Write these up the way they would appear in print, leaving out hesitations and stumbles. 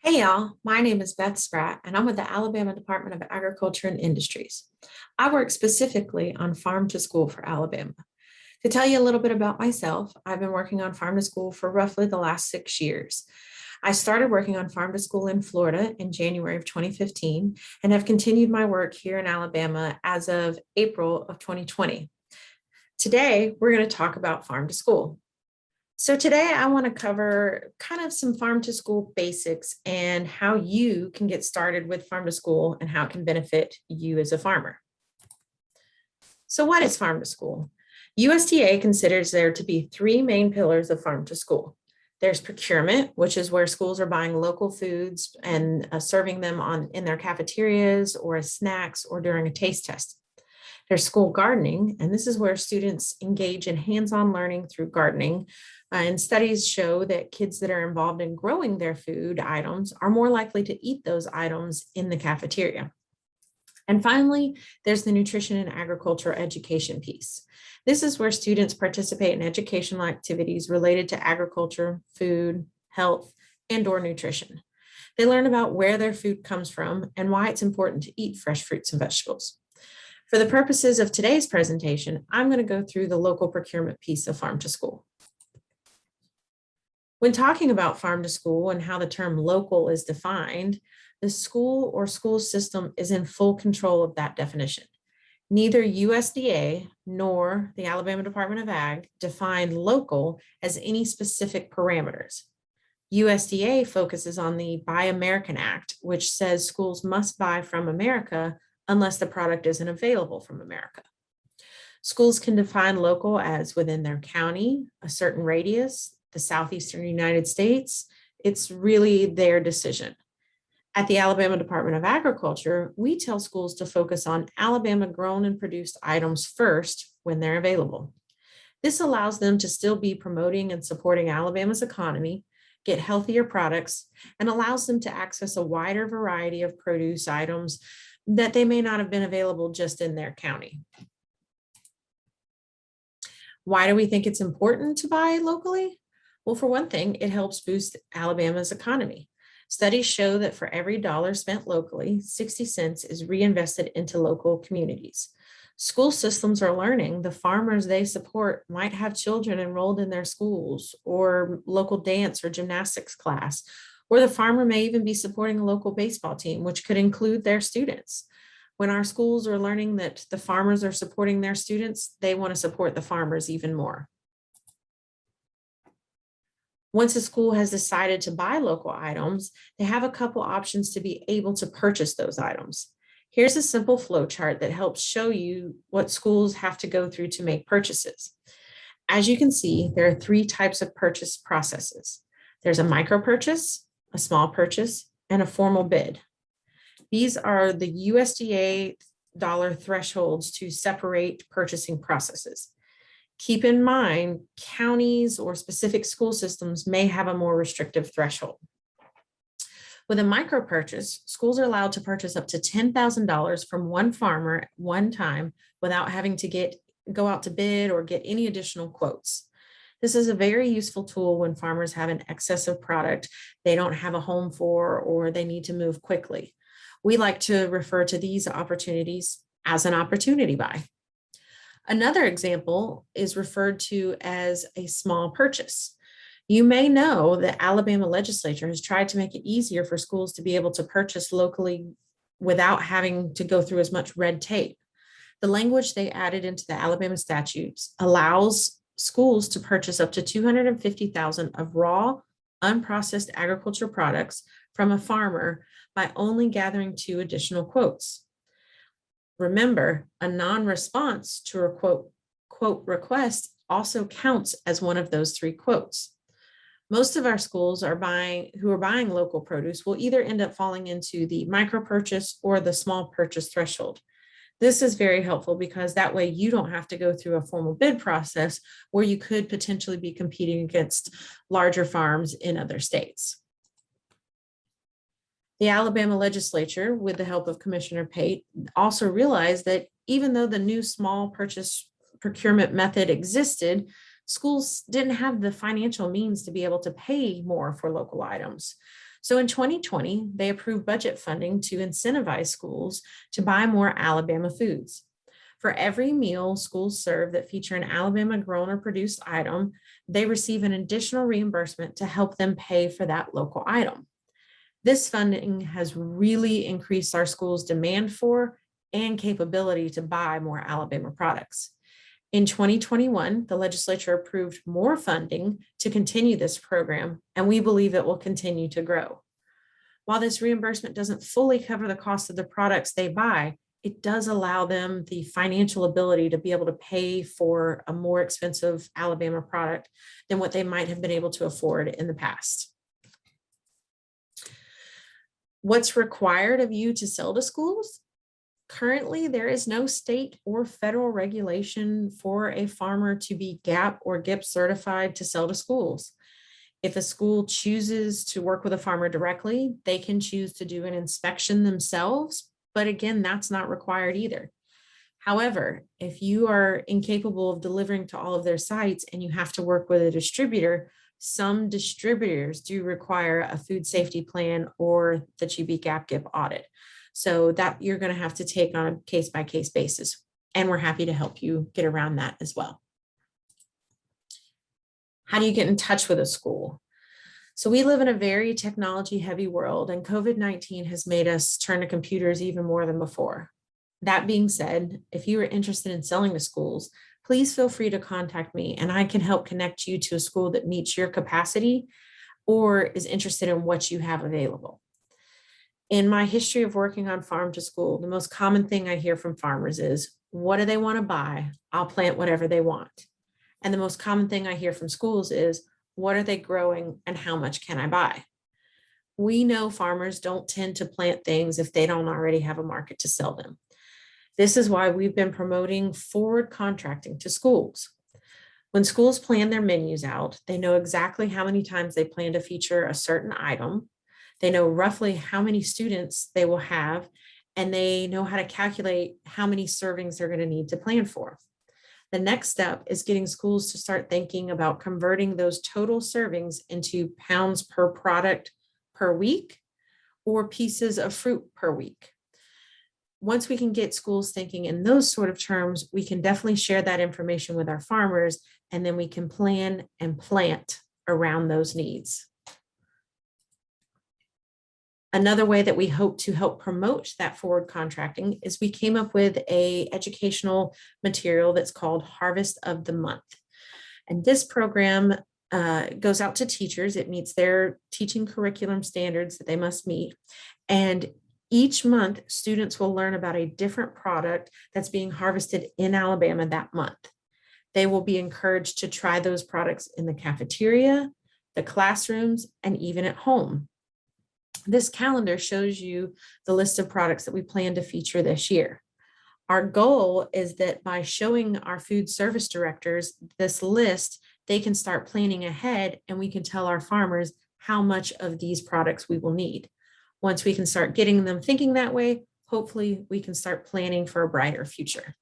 Hey y'all, my name is Beth Spratt, and I'm with the Alabama Department of Agriculture and Industries. I work specifically on Farm to School for Alabama. To tell you a little bit about myself, I've been working on Farm to School for roughly the last 6 years. I started working on Farm to School in Florida in January of 2015 and have continued my work here in Alabama as of April of 2020. Today, we're going to talk about Farm to School. So today I want to cover kind of some farm to school basics and how you can get started with farm to school and how it can benefit you as a farmer. So what is farm to school? USDA considers there to be three main pillars of farm to school. There's procurement, which is where schools are buying local foods and serving them in their cafeterias or as snacks or during a taste test. There's school gardening, and this is where students engage in hands-on learning through gardening. And studies show that kids that are involved in growing their food items are more likely to eat those items in the cafeteria. And finally, there's the nutrition and agriculture education piece. This is where students participate in educational activities related to agriculture, food, health, and/or nutrition. They learn about where their food comes from and why it's important to eat fresh fruits and vegetables. For the purposes of today's presentation, I'm going to go through the local procurement piece of Farm to School. When talking about farm to school and how the term local is defined, the school or school system is in full control of that definition. Neither USDA nor the Alabama Department of Ag define local as any specific parameters. USDA focuses on the Buy American Act, which says schools must buy from America unless the product isn't available from America. Schools can define local as within their county, a certain radius, the southeastern United States. It's really their decision. At the Alabama Department of Agriculture, we tell schools to focus on Alabama grown and produced items first when they're available. This allows them to still be promoting and supporting Alabama's economy, get healthier products, and allows them to access a wider variety of produce items that they may not have been available just in their county. Why do we think it's important to buy locally? Well, for one thing, it helps boost Alabama's economy. Studies show that for every dollar spent locally, 60 cents is reinvested into local communities. School systems are learning the farmers they support might have children enrolled in their schools or local dance or gymnastics class, or the farmer may even be supporting a local baseball team, which could include their students. When our schools are learning that the farmers are supporting their students, they want to support the farmers even more. Once a school has decided to buy local items, they have a couple options to be able to purchase those items. Here's a simple flow chart that helps show you what schools have to go through to make purchases. As you can see, there are three types of purchase processes. There's a micro purchase, a small purchase, and a formal bid. These are the USDA dollar thresholds to separate purchasing processes. Keep in mind, counties or specific school systems may have a more restrictive threshold. With a micro purchase, schools are allowed to purchase up to $10,000 from one farmer at one time without having to go out to bid or get any additional quotes. This is a very useful tool when farmers have an excess of product they don't have a home for or they need to move quickly. We like to refer to these opportunities as an opportunity buy. Another example is referred to as a small purchase. You may know that Alabama legislature has tried to make it easier for schools to be able to purchase locally without having to go through as much red tape. The language they added into the Alabama statutes allows schools to purchase up to $250,000 of raw, unprocessed agriculture products from a farmer by only gathering 2 additional quotes. Remember, a non-response to a quote request also counts as one of those 3 quotes. Most of our schools who are buying local produce will either end up falling into the micro purchase or the small purchase threshold. This is very helpful because that way you don't have to go through a formal bid process where you could potentially be competing against larger farms in other states. The Alabama legislature, with the help of Commissioner Pate, also realized that even though the new small purchase procurement method existed, schools didn't have the financial means to be able to pay more for local items. So in 2020, they approved budget funding to incentivize schools to buy more Alabama foods. For every meal schools serve that feature an Alabama grown or produced item, they receive an additional reimbursement to help them pay for that local item. This funding has really increased our schools' demand for and capability to buy more Alabama products. In 2021, the legislature approved more funding to continue this program, and we believe it will continue to grow. While this reimbursement doesn't fully cover the cost of the products they buy, it does allow them the financial ability to be able to pay for a more expensive Alabama product than what they might have been able to afford in the past. What's required of you to sell to schools? Currently, there is no state or federal regulation for a farmer to be GAP or GIPS certified to sell to schools. If a school chooses to work with a farmer directly, they can choose to do an inspection themselves, but again, that's not required either. However, if you are incapable of delivering to all of their sites and you have to work with a distributor, some distributors do require a food safety plan or the GB GAP GIP audit. So that you're going to have to take on a case-by-case basis. And we're happy to help you get around that as well. How do you get in touch with a school? So we live in a very technology-heavy world, and COVID-19 has made us turn to computers even more than before. That being said, if you are interested in selling to schools, please feel free to contact me, and I can help connect you to a school that meets your capacity or is interested in what you have available. In my history of working on farm to school, the most common thing I hear from farmers is, what do they want to buy? I'll plant whatever they want. And the most common thing I hear from schools is, what are they growing and how much can I buy? We know farmers don't tend to plant things if they don't already have a market to sell them. This is why we've been promoting forward contracting to schools. When schools plan their menus out, they know exactly how many times they plan to feature a certain item. They know roughly how many students they will have, and they know how to calculate how many servings they're going to need to plan for. The next step is getting schools to start thinking about converting those total servings into pounds per product per week or pieces of fruit per week. Once we can get schools thinking in those sort of terms, we can definitely share that information with our farmers, and then we can plan and plant around those needs. Another way that we hope to help promote that forward contracting is we came up with an educational material that's called Harvest of the Month. And this program goes out to teachers. It meets their teaching curriculum standards that they must meet. And each month, students will learn about a different product that's being harvested in Alabama that month. They will be encouraged to try those products in the cafeteria, the classrooms, and even at home. This calendar shows you the list of products that we plan to feature this year. Our goal is that by showing our food service directors this list, they can start planning ahead, and we can tell our farmers how much of these products we will need. Once we can start getting them thinking that way, hopefully we can start planning for a brighter future.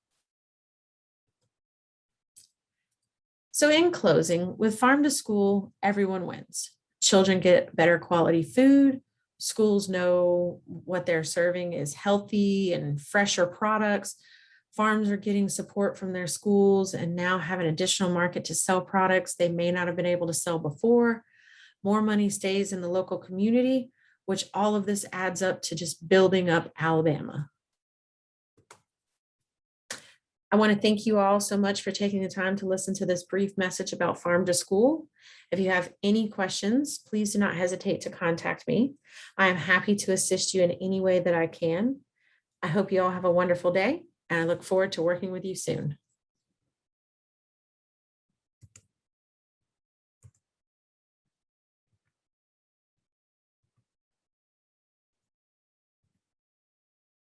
So in closing, with farm to school, everyone wins. Children get better quality food. Schools know what they're serving is healthy and fresher products. Farms are getting support from their schools and now have an additional market to sell products they may not have been able to sell before. More money stays in the local community, which all of this adds up to just building up Alabama. I want to thank you all so much for taking the time to listen to this brief message about farm to school. If you have any questions, please do not hesitate to contact me. I am happy to assist you in any way that I can. I hope you all have a wonderful day, and I look forward to working with you soon.